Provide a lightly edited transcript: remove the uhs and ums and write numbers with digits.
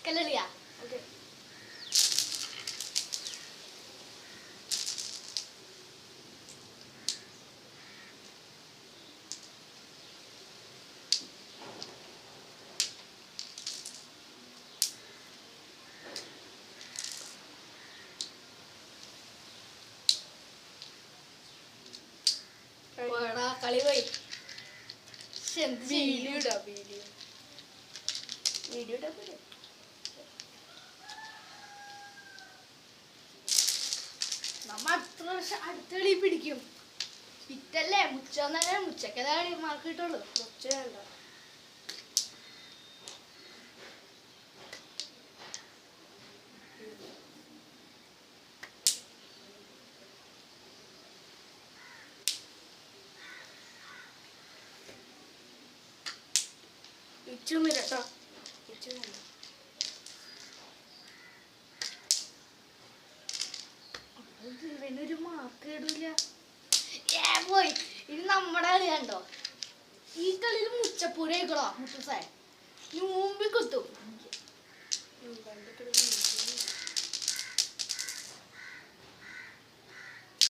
കല്ലിയാ okay കളി പോയി video നമ്മ അടുത്ത കളി പിടിക്കും പിറ്റല്ലേ മുച്ചന്നെ മുച്ചക്കതാ മാർക്ക് കിട്ടുള്ളൂ മുച്ച വേണ്ട ഇച്ചുമിരട്ടോ ഇച്ചു വേണ്ട ഇവനൊരു മാർക്ക് ഇടൂല പോയി ഇത് നമ്മുടെ കളി കണ്ടോ ഈ കളിയിൽ മുച്ചപ്പൂര ആയിക്കോളോ മുത്തൂസേ മുമ്പിൽ കുത്തും